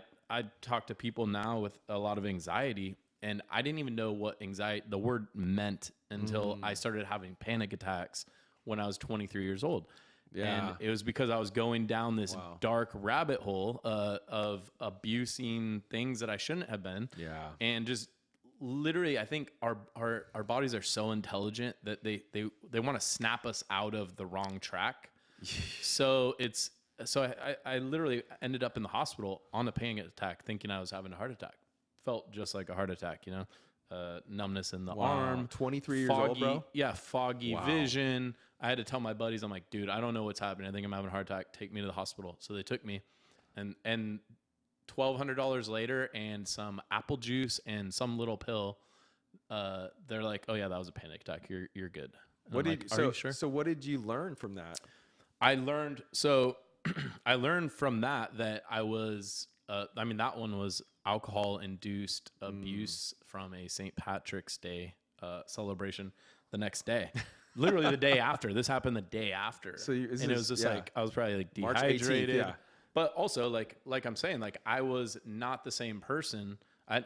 talk to people now with a lot of anxiety, and I didn't even know what the word meant until I started having panic attacks when I was 23 years old. Yeah. And it was because I was going down this dark rabbit hole of abusing things that I shouldn't have been. Yeah. And just literally, I think our bodies are so intelligent that they want to snap us out of the wrong track. So I literally ended up in the hospital on a panic attack, thinking I was having a heart attack. Felt just like a heart attack, numbness in the arm. 23 years old, bro? Yeah, foggy vision. I had to tell my buddies, I'm like, dude, I don't know what's happening. I think I'm having a heart attack. Take me to the hospital. So they took me, and $1,200 later and some apple juice and some little pill, they're like, "Oh yeah, that was a panic attack. You're good." And What I'm did like, "Are you sure?" So what did you learn from that? I learned so I learned from that I was I mean that one was alcohol induced abuse from a St. Patrick's Day celebration the next day. Literally the day after. This happened the day after. So it was just yeah. like I was probably like March 18th, dehydrated. yeah. But also like I'm saying, like I was not the same person.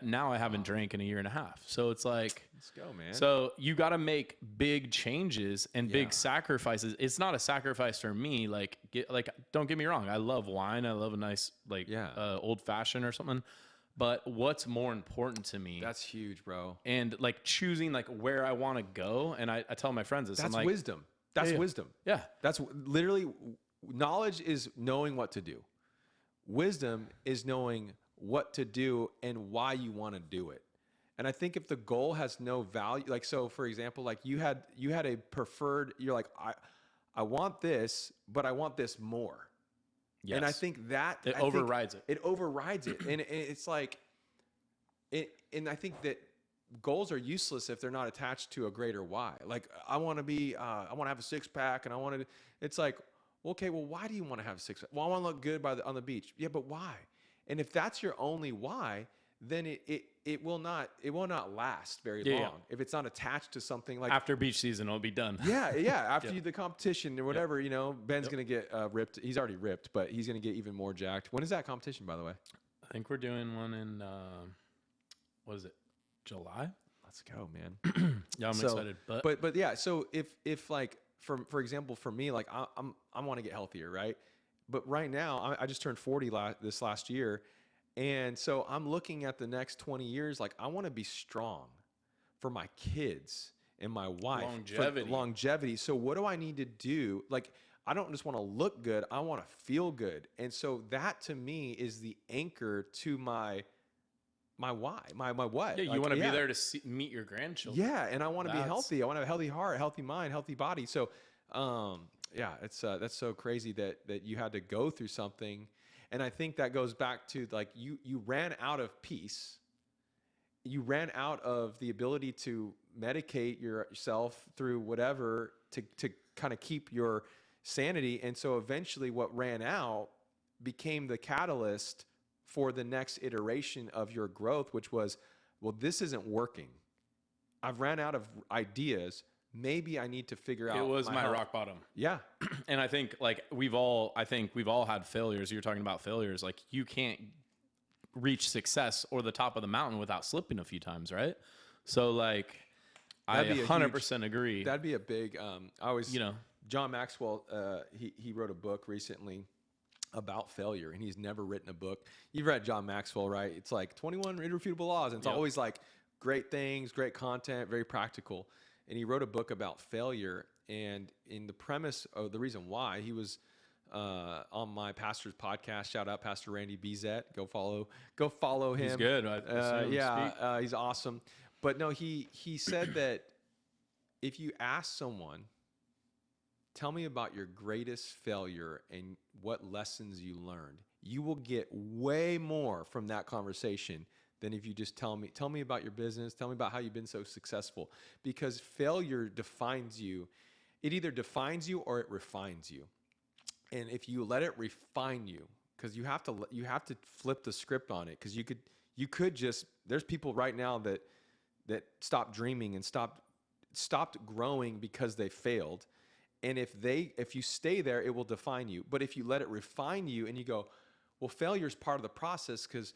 Now I haven't drank in a year and a half. So it's like, Let's go, man. so you got to make big changes and Yeah. big sacrifices. It's not a sacrifice for me. Like, don't get me wrong. I love wine. I love a nice, old fashioned or something. But what's more important to me? That's huge, bro. And like choosing like where I want to go. And I tell my friends this. That's I'm like, wisdom. That's yeah. wisdom. Yeah. That's literally knowledge is knowing what to do. Wisdom is knowing what to do and why you want to do it. And I think if the goal has no value, like, so for example, like you had a preferred, you're like, I want this, but I want this more. Yes. And I think that it overrides it. It overrides it. And it's like, and I think that goals are useless if they're not attached to a greater why. Like I want to have a six pack and it's like, okay, well, why do you want to have a six pack? Well, I want to look good on the beach. Yeah, but why? And if that's your only why, then it will not last very long if it's not attached to something like after beach season, it'll be done. Yeah. After the competition or whatever, Ben's gonna get ripped. He's already ripped, but he's gonna get even more jacked. When is that competition, by the way? I think we're doing one in what is it? July? Let's go, man. Yeah, I'm excited. But yeah, so if like for example, for me, like I want to get healthier, right? But right now, I just turned 40 this last year. And so I'm looking at the next 20 years, like I want to be strong for my kids and my wife. Longevity. So what do I need to do? Like, I don't just want to look good. I want to feel good. And so that to me is the anchor to my why, my what. Yeah, you want to be there to meet your grandchildren. Yeah, and I want to be healthy. I want to have a healthy heart, healthy mind, healthy body. So, yeah, it's that's so crazy that you had to go through something. And I think that goes back to like you ran out of peace. You ran out of the ability to medicate yourself through whatever to kind of keep your sanity. And so eventually what ran out became the catalyst for the next iteration of your growth, which was, well, this isn't working. I've ran out of ideas. Maybe I need to figure out. It was my rock bottom. Yeah. And I think like we've all had failures. You're talking about failures. Like you can't reach success or the top of the mountain without slipping a few times, right? So like I 100% agree. That'd be a big, John Maxwell, he wrote a book recently about failure, and he's never written a book. You've read John Maxwell, right? It's like 21 irrefutable laws. And it's always like great things, great content, very practical. And he wrote a book about failure. And in the premise of the reason why, he was on my pastor's podcast. Shout out Pastor Randy Bezet. Go follow him. He's good. He's awesome. But no, he said that if you ask someone, tell me about your greatest failure and what lessons you learned, you will get way more from that conversation than if you just tell me about your business, tell me about how you've been so successful. Because failure defines you. It either defines you or it refines you. And if you let it refine you, because you have to flip the script on it, because you could just, there's people right now that stopped dreaming and stopped growing because they failed. And if you stay there, it will define you. But if you let it refine you and you go, well, failure is part of the process, because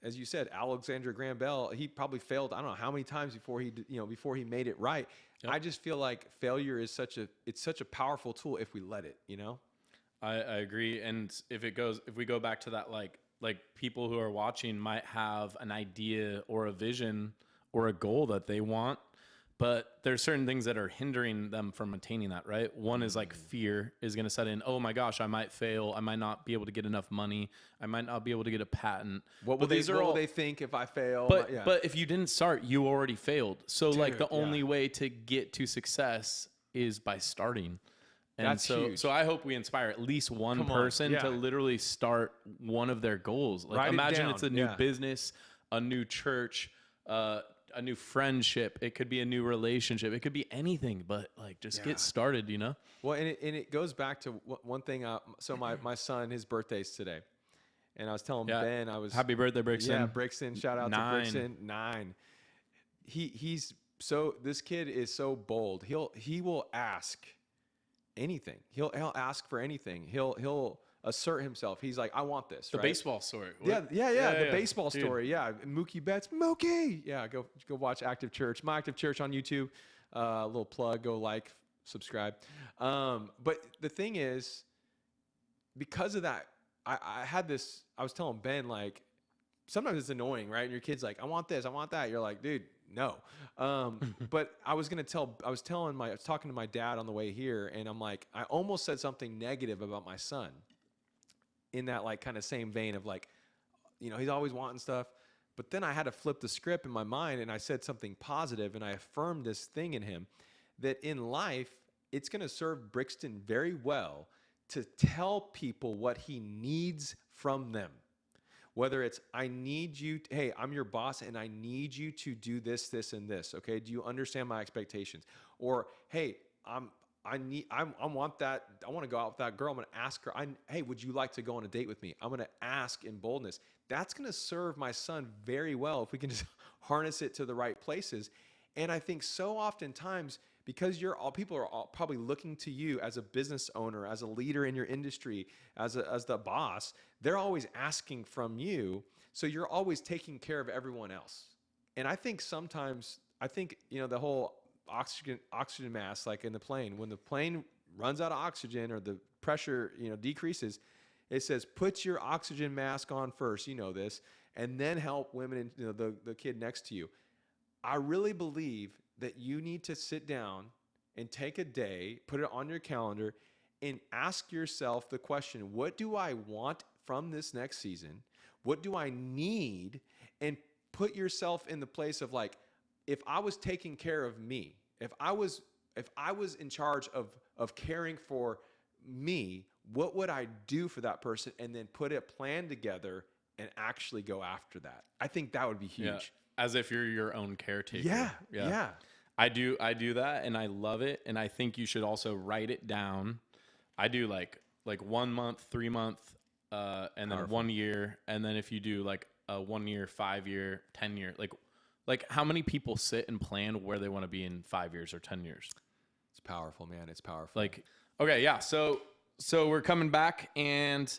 as you said, Alexander Graham Bell, he probably failed, I don't know how many times before he made it right. Yep. I just feel like failure is such a powerful tool if we let it, I agree. And if we go back to that, like people who are watching might have an idea or a vision or a goal that they want, but there's certain things that are hindering them from attaining that, right? One is like fear is going to set in. Oh my gosh, I might fail. I might not be able to get enough money. I might not be able to get a patent. What will they think if I fail? But if you didn't start, you already failed. So like the only way to get to success is by starting. And That's so, huge. so I hope we inspire at least one Come on, person yeah. to literally start one of their goals. Like Write it imagine down, it's a new yeah. business, a new church, a new friendship. It could be a new relationship. It could be anything, but like just Yeah. get started, you know? Well, and it goes back to one thing. So my son, his birthday's today, and I was telling Yeah. Ben, I was Happy birthday, Brixton. Yeah, Brixton. Shout out 9. to Brixton. 9. This kid is so bold. He will ask anything. He'll ask for anything. He'll assert himself. He's like, I want this. The right? baseball story. Yeah, What? the baseball Dude. story. Yeah, Mookie Betts, Mookie. Yeah, go watch Active Church. My Active Church on YouTube. A little plug. Go like, subscribe. But the thing is, because of that, I had this. I was telling Ben, like, sometimes it's annoying, right? And your kid's like, I want this, I want that. You're like, dude, no. But I was talking to my dad on the way here, and I'm like, I almost said something negative about my son in that like kind of same vein of like, he's always wanting stuff. But then I had to flip the script in my mind, and I said something positive, and I affirmed this thing in him that in life, it's going to serve Brixton very well to tell people what he needs from them. Whether it's, I need you, hey, I'm your boss and I need you to do this, this, and this. Okay. Do you understand my expectations? Or, hey, I want that. I want to go out with that girl. I'm going to ask her, hey, would you like to go on a date with me? I'm going to ask in boldness. That's going to serve my son very well if we can just harness it to the right places. And I think so oftentimes, because people are all probably looking to you as a business owner, as a leader in your industry, as the boss, they're always asking from you. So you're always taking care of everyone else. And I think sometimes, the whole oxygen mask, like in the plane, when the plane runs out of oxygen or the pressure, decreases, it says, put your oxygen mask on first, this, and then help women and the kid next to you. I really believe that you need to sit down and take a day, put it on your calendar, and ask yourself the question, what do I want from this next season? What do I need? And put yourself in the place of like, if I was taking care of me, if I was in charge of caring for me, what would I do for that person? And then put a plan together and actually go after that. I think that would be huge. Yeah. As if you're your own caretaker. Yeah. I do that, and I love it, and I think you should also write it down. I do like 1 month, 3 month, and then 1 year, and then if you do like a 1 year, 5 year, 10 year, like how many people sit and plan where they want to be in 5 years or 10 years? It's powerful, man. It's powerful. Like, okay, yeah. So we're coming back, and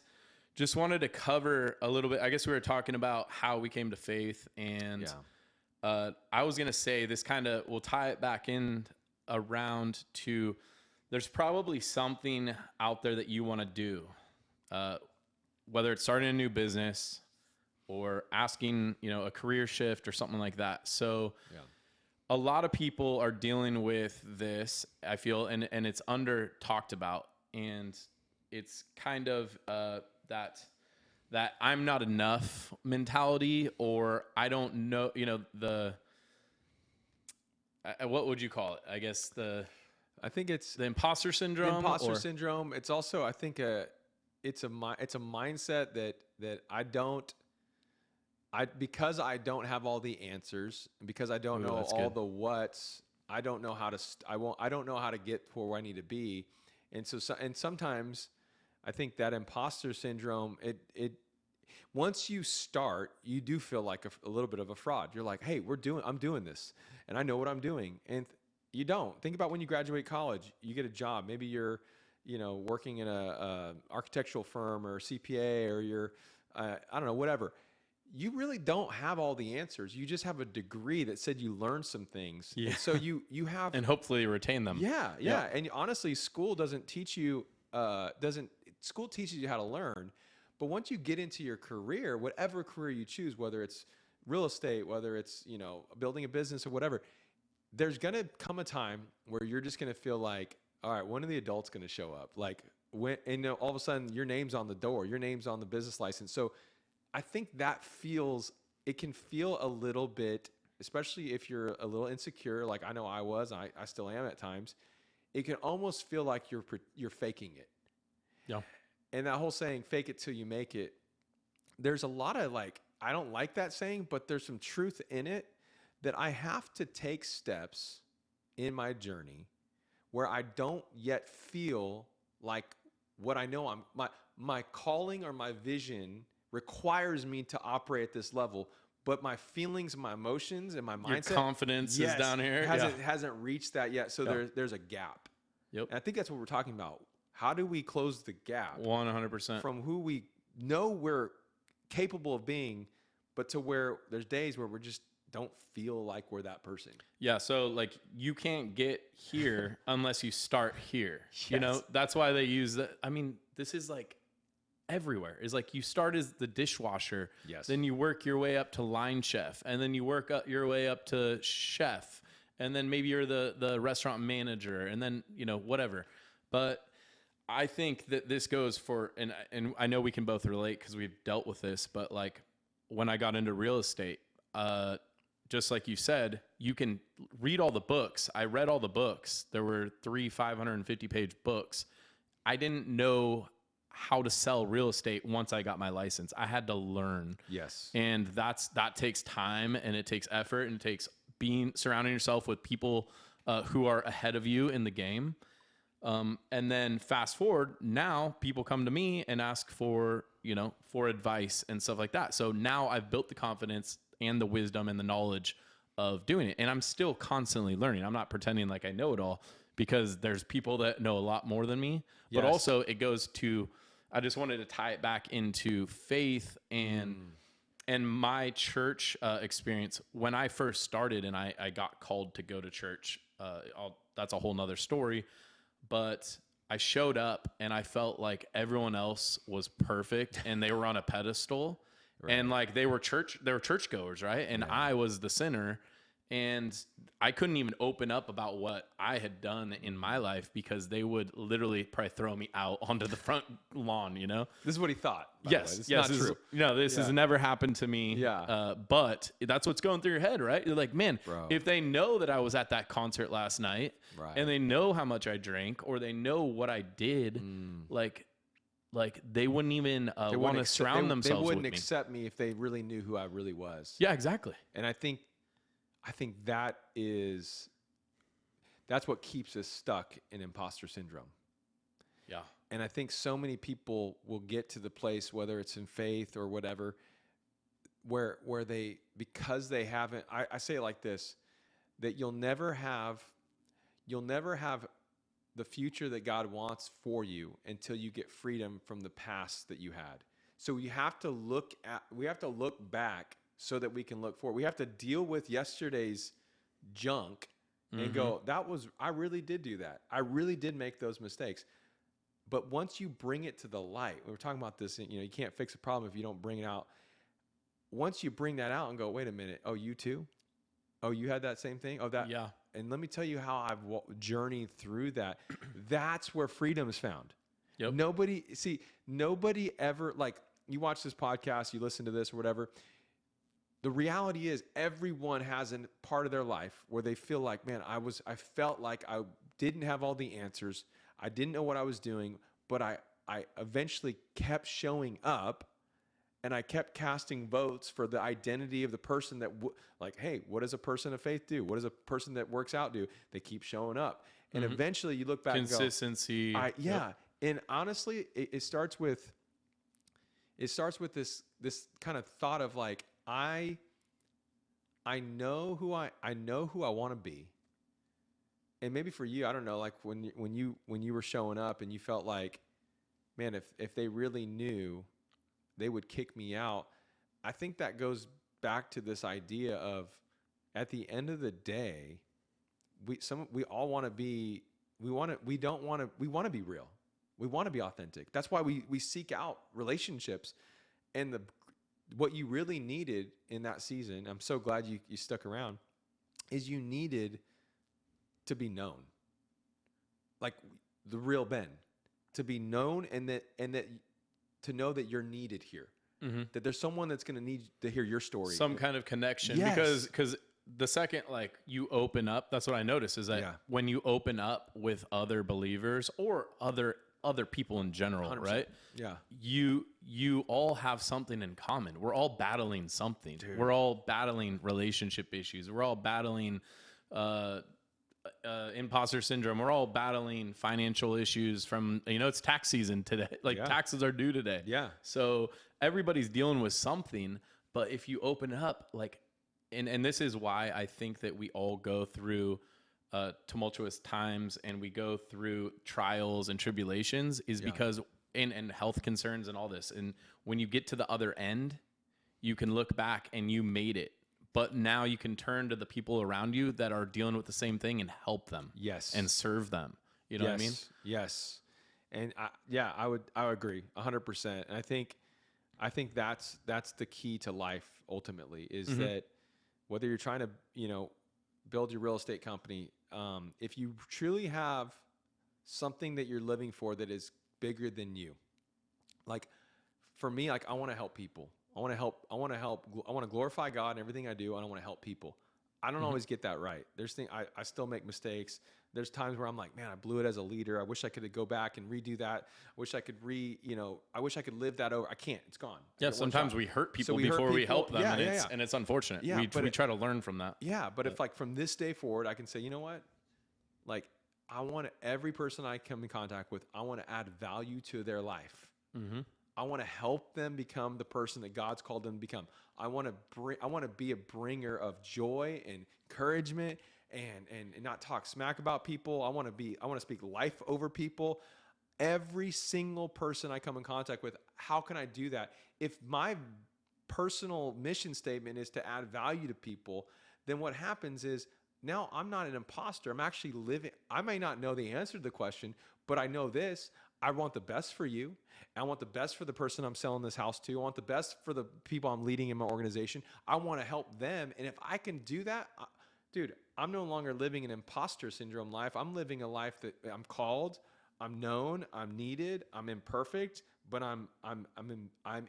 just wanted to cover a little bit. I guess we were talking about how we came to faith, and I was going to say this kind of will tie it back in around to there's probably something out there that you want to do, whether it's starting a new business or asking, a career shift or something like that. So a lot of people are dealing with this, I feel, and it's under talked about, and it's kind of that I'm not enough mentality, or I don't know, what would you call it? I guess I think it's the imposter syndrome. Imposter syndrome. It's also, I think, it's a mindset that because I don't have all the answers, and because I don't know all the what's, I don't know how to I don't know how to get to where I need to be, and sometimes I think that imposter syndrome, it once you start, you do feel like a little bit of a fraud. You're like, hey, I'm doing this, and I know what I'm doing, and you don't. Think about when you graduate college, you get a job. Maybe you're, working in a architectural firm or CPA, or you're, I don't know, whatever. You really don't have all the answers. You just have a degree that said you learned some things. Yeah. And so you have, and hopefully retain them. Yeah. And honestly, school doesn't teach you, school teaches you how to learn. But once you get into your career, whatever career you choose, whether it's real estate, whether it's, building a business or whatever, there's going to come a time where you're just going to feel like, all right, when are the adults going to show up? Like all of a sudden your name's on the door, your name's on the business license. So I think it can feel a little bit, especially if you're a little insecure, like I know I was, I still am at times. it can almost feel like you're faking it. Yeah. And that whole saying, fake it till you make it, there's a lot of like, I don't like that saying, but there's some truth in it that I have to take steps in my journey where I don't yet feel like what I know my calling or my vision requires me to operate at this level, but my feelings, my emotions, and my mindset, Your confidence is down here. hasn't reached that yet. So there's a gap. Yep. And I think that's what we're talking about. How do we close the gap 100% from who we know we're capable of being, but to where there's days where we just don't feel like we're that person. Yeah, so like you can't get here unless you start here. Yes. You know, that's why they use that. I mean, this is like everywhere. Is like you start as the dishwasher, Yes. then you work your way up to line chef, and then you work up your way up to chef, and then maybe you're the restaurant manager, and then, you know, whatever. But I think that this goes for, and I know we can both relate because we've dealt with this, but like when I got into real estate, just like you said, you can read all the books. I read all the books. There were 3 550-page books. I didn't know how to sell real estate once I got my license. I had to learn. Yes. And that takes time, and it takes effort, and it takes surrounding yourself with people who are ahead of you in the game. And then fast forward, now people come to me and ask for advice and stuff like that. So now I've built the confidence and the wisdom and the knowledge of doing it. And I'm still constantly learning. I'm not pretending like I know it all, because there's people that know a lot more than me. But also it goes to, I just wanted to tie it back into faith and my church experience. When I first started and I got called to go to church, that's a whole nother story. But I showed up and I felt like everyone else was perfect and they were on a pedestal. Right. And like they were churchgoers, right? And I was the sinner, and I couldn't even open up about what I had done in my life because they would literally probably throw me out onto the front lawn, you know? This is what he thought. Yes. It's not true. This has never happened to me. Yeah. But that's what's going through your head, right? You're like, man, Bro. If they know that I was at that concert last night, right, and they know how much I drank, or they know what I did, like they wouldn't even want to surround themselves with me. They wouldn't accept me if they really knew who I really was. Yeah, exactly. And I think that's what keeps us stuck in imposter syndrome. Yeah. And I think so many people will get to the place, whether it's in faith or whatever, where they, because they haven't, I say it like this, that you'll never have the future that God wants for you until you get freedom from the past that you had. So we have to look back so that we can look forward. We have to deal with yesterday's junk and go, I really did do that. I really did make those mistakes. But once you bring it to the light, we were talking about this, you can't fix a problem if you don't bring it out. Once you bring that out and go, wait a minute, oh, you too? Oh, you had that same thing? Oh, that. Yeah. And let me tell you how I've journeyed through that. That's where freedom is found. Yep. Nobody ever, like, you watch this podcast, you listen to this or whatever. The reality is everyone has a part of their life where they feel like, man, I felt like I didn't have all the answers. I didn't know what I was doing, but I eventually kept showing up, and I kept casting votes for the identity of the person that, hey, what does a person of faith do? What does a person that works out do? They keep showing up. And eventually you look back consistency. And go, yeah. And honestly, it starts with this kind of thought of like, I know who I want to be. And maybe for you, I don't know, like when you were showing up and you felt like, man, if they really knew, they would kick me out. I think that goes back to this idea of, at the end of the day, we all want to be, we want to be real. We want to be authentic. That's why we seek out relationships. And what you really needed in that season, I'm so glad you stuck around, is you needed to be known. Like the real Ben, to be known, and that to know that you're needed here. That there's someone that's going to need to hear your story. Some kind of connection. Yes. Because the second like you open up, that's what I notice is that Yeah. when you open up with other believers or other people in general, 100%. right? Yeah. You all have something in common. We're all battling something. Dude. We're all battling relationship issues. We're all battling imposter syndrome. We're all battling financial issues from, it's tax season today. Like Yeah. taxes are due today. Yeah. So everybody's dealing with something, but if you open up, like, and this is why I think that we all go through tumultuous times and we go through trials and tribulations is because and health concerns and all this. And when you get to the other end, you can look back and you made it. But now you can turn to the people around you that are dealing with the same thing and help them. Yes. And serve them. You know what I mean? Yes. And I would agree 100%. And I think that's the key to life ultimately is that whether you're trying to, build your real estate company, if you truly have something that you're living for that is bigger than you, like for me, like I want to help people. I want to glorify God in everything I do, and I want to help people. I don't always get that right. There's I still make mistakes. There's times where I'm like, man, I blew it as a leader. I wish I could go back and redo that. I wish I could I wish I could live that over. I can't. It's gone. Yeah, sometimes we hurt people before we help them, and it's unfortunate. Yeah, we try to learn from that. Yeah, but if like from this day forward, I can say, you know what? Like I want every person I come in contact with, I want to add value to their life. I want to help them become the person that God's called them to become. I want to be a bringer of joy and encouragement and not talk smack about people. I want to speak life over people. Every single person I come in contact with, how can I do that? If my personal mission statement is to add value to people, then what happens is now I'm not an imposter. I'm actually living. I may not know the answer to the question, but I know this. I want the best for you. I want the best for the person I'm selling this house to. I want the best for the people I'm leading in my organization. I want to help them. And if I can do that, dude, I'm no longer living an imposter syndrome life. I'm living a life that I'm called, I'm known, I'm needed, I'm imperfect, but I'm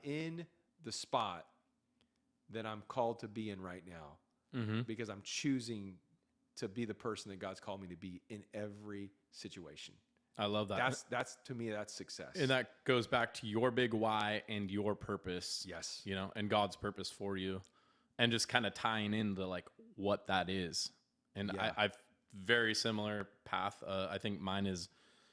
in the spot that I'm called to be in right now because I'm choosing to be the person that God's called me to be in every situation. I love that. That's to me, that's success. And that goes back to your big why and your purpose. Yes. And God's purpose for you, and just kind of tying into like what that is. And I've very similar path. I think mine is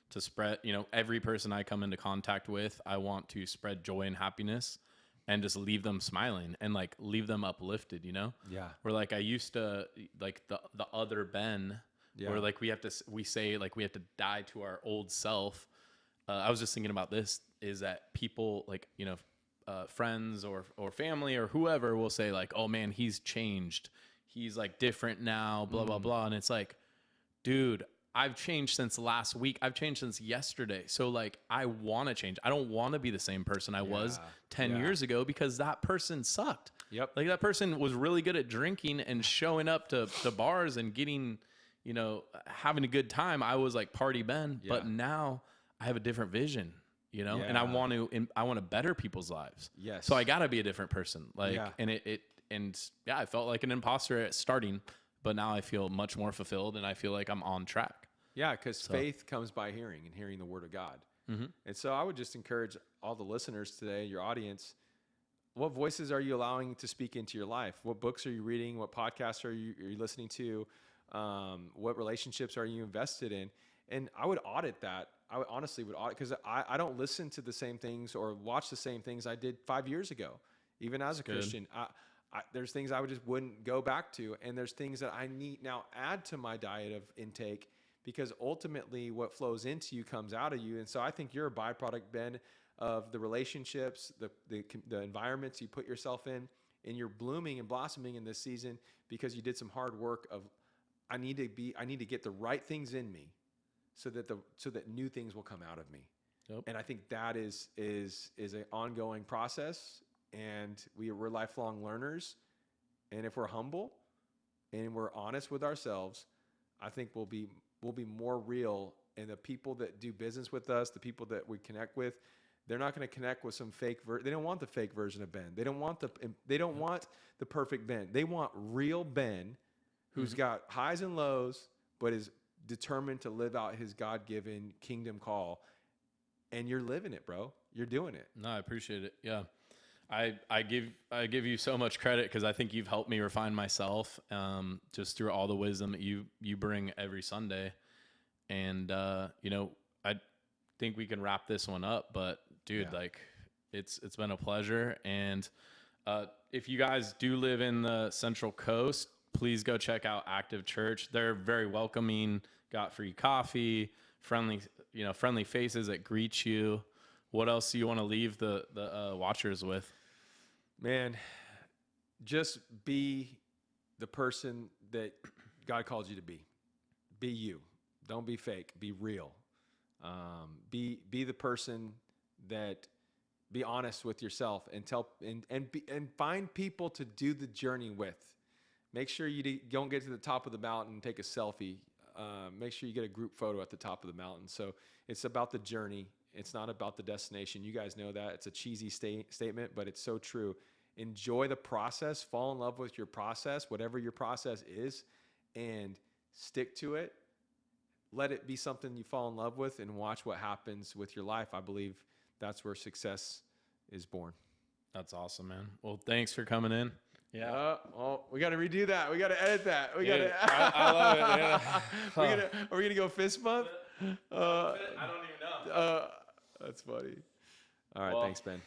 to spread, every person I come into contact with, I want to spread joy and happiness and just leave them smiling and like leave them uplifted, Yeah. Where like I used to like the other Ben. Yeah. Where like we say like we have to die to our old self. I was just thinking about this is that people like, friends or family or whoever will say like, oh man, he's changed. He's like different now, blah, blah, blah. And it's like, dude, I've changed since last week. I've changed since yesterday. So like, I want to change. I don't want to be the same person I was 10 years ago because that person sucked. Yep. Like that person was really good at drinking and showing up to bars and getting, having a good time. I was like party Ben, but now I have a different vision, and I want to better people's lives. Yes. So I gotta be a different person. Like, and I felt like an imposter at starting, but now I feel much more fulfilled and I feel like I'm on track. Yeah. Cause faith comes by hearing and hearing the word of God. And so I would just encourage all the listeners today, your audience, what voices are you allowing to speak into your life? What books are you reading? What podcasts are you listening to? What relationships are you invested in? And I would audit that. I would honestly audit because I don't listen to the same things or watch the same things I did 5 years ago. Even as a Christian, there's things I just wouldn't go back to. And there's things that I need now add to my diet of intake because ultimately what flows into you comes out of you. And so I think you're a byproduct, Ben, of the relationships, the environments you put yourself in, and you're blooming and blossoming in this season because you did some hard work of I need to get the right things in me so that new things will come out of me. Yep. And I think that is an ongoing process, and we're lifelong learners. And if we're humble and we're honest with ourselves, I think we'll be more real. And the people that do business with us, the people that we connect with, they're not going to connect with some fake they don't want the fake version of Ben. They don't want the perfect Ben. They want real Ben who's got highs and lows, but is determined to live out his God-given kingdom call. And you're living it, bro. You're doing it. No, I appreciate it. Yeah. I give you so much credit because I think you've helped me refine myself just through all the wisdom that you bring every Sunday. And, I think we can wrap this one up, but dude, like it's been a pleasure. And if you guys do live in the Central Coast, please go check out Active Church. They're very welcoming, got free coffee, friendly faces that greet you. What else do you want to leave the watchers with? Man, just be the person that God calls you to be. Be you. Don't be fake. Be real. Be the person that be honest with yourself and find people to do the journey with. Make sure you don't get to the top of the mountain and take a selfie. Make sure you get a group photo at the top of the mountain. So it's about the journey. It's not about the destination. You guys know that. It's a cheesy statement, but it's so true. Enjoy the process. Fall in love with your process, whatever your process is, and stick to it. Let it be something you fall in love with and watch what happens with your life. I believe that's where success is born. That's awesome, man. Well, thanks for coming in. Yeah. We got to redo that. We got to edit that. I love it. Yeah. Are we gonna go fist bump? I don't even know. That's funny. All right. Thanks, Ben.